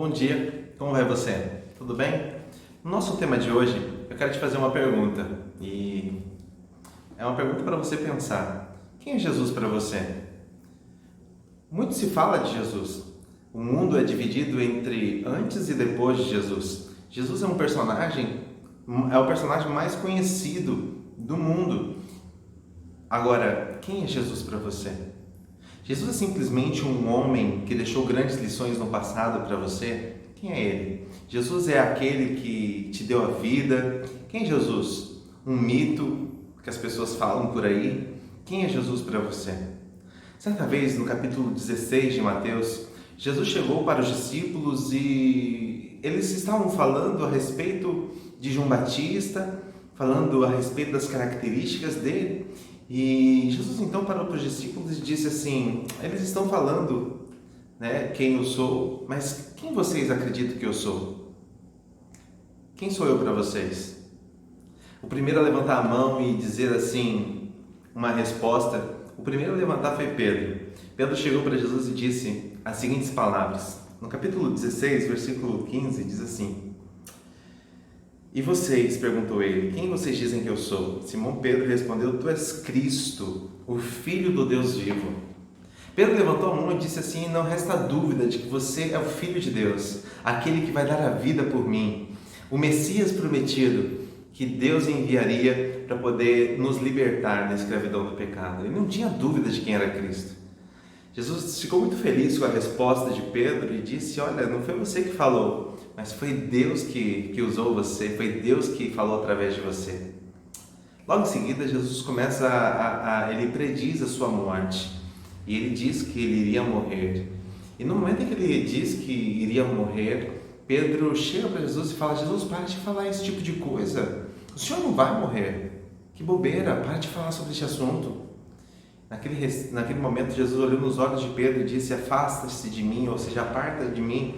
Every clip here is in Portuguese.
Bom dia, como vai você? Tudo bem? No nosso tema de hoje, eu quero te fazer uma pergunta e é uma pergunta para você pensar. Quem é Jesus para você? Muito se fala de Jesus. O mundo é dividido entre antes e depois de Jesus. Jesus é o personagem mais conhecido do mundo. Agora, quem é Jesus para você? Jesus é simplesmente um homem que deixou grandes lições no passado para você? Quem é ele? Jesus é aquele que te deu a vida? Quem é Jesus? Um mito que as pessoas falam por aí? Quem é Jesus para você? Certa vez, no capítulo 16 de Mateus, Jesus chegou para os discípulos e eles estavam falando a respeito de João Batista, falando a respeito das características dele. E Jesus então parou para os discípulos e disse assim: eles estão falando, quem eu sou, mas quem vocês acreditam que eu sou? Quem sou eu para vocês? O primeiro a levantar a mão e dizer assim, uma resposta, o primeiro a levantar foi Pedro. Pedro chegou para Jesus e disse as seguintes palavras. No capítulo 16, versículo 15, diz assim: "E vocês?", perguntou ele, "quem vocês dizem que eu sou?" Simão Pedro respondeu: "Tu és Cristo, o Filho do Deus vivo." Pedro levantou a mão e disse assim: "Não resta dúvida de que você é o Filho de Deus, aquele que vai dar a vida por mim, o Messias prometido, que Deus enviaria para poder nos libertar da escravidão do pecado." Ele não tinha dúvida de quem era Cristo. Jesus ficou muito feliz com a resposta de Pedro e disse: "Olha, não foi você que falou, mas foi Deus que usou você, foi Deus que falou através de você." Logo em seguida, Jesus começa ele prediz a sua morte e ele diz que ele iria morrer. E no momento em que ele diz que iria morrer, Pedro chega para Jesus e fala: "Jesus, para de falar esse tipo de coisa, o senhor não vai morrer, que bobeira, para de falar sobre esse assunto." Naquele momento, Jesus olhou nos olhos de Pedro e disse: "Afasta-se de mim", ou seja, aparta de mim,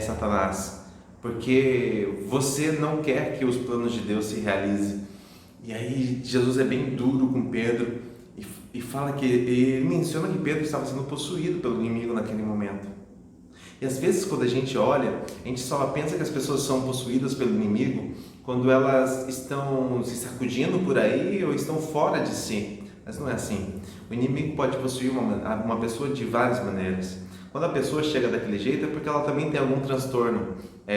Satanás, porque você não quer que os planos de Deus se realizem. E aí Jesus é bem duro com Pedro e fala que ele menciona que Pedro estava sendo possuído pelo inimigo naquele momento. E às vezes, quando a gente olha, a gente só pensa que as pessoas são possuídas pelo inimigo quando elas estão se sacudindo por aí ou estão fora de si. Mas não é assim. O inimigo pode possuir uma pessoa de várias maneiras. Quando a pessoa chega daquele jeito é porque ela também tem algum transtorno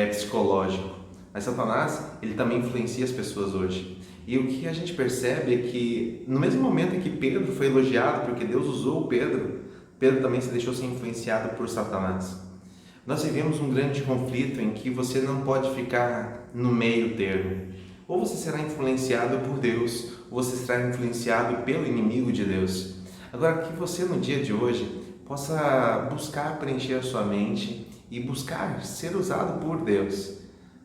psicológico. Mas Satanás, ele também influencia as pessoas hoje. E o que a gente percebe é que no mesmo momento em que Pedro foi elogiado porque Deus usou Pedro, Pedro também se deixou ser influenciado por Satanás. Nós vivemos um grande conflito em que você não pode ficar no meio termo. Ou você será influenciado por Deus, ou você será influenciado pelo inimigo de Deus. Agora, que você no dia de hoje possa buscar preencher a sua mente e buscar ser usado por Deus,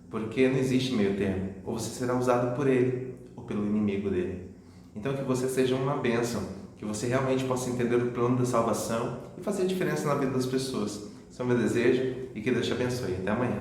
porque não existe meio termo. Ou você será usado por Ele, ou pelo inimigo dele. Então, que você seja uma bênção, que você realmente possa entender o plano da salvação e fazer diferença na vida das pessoas. Esse é o meu desejo e que Deus te abençoe. Até amanhã.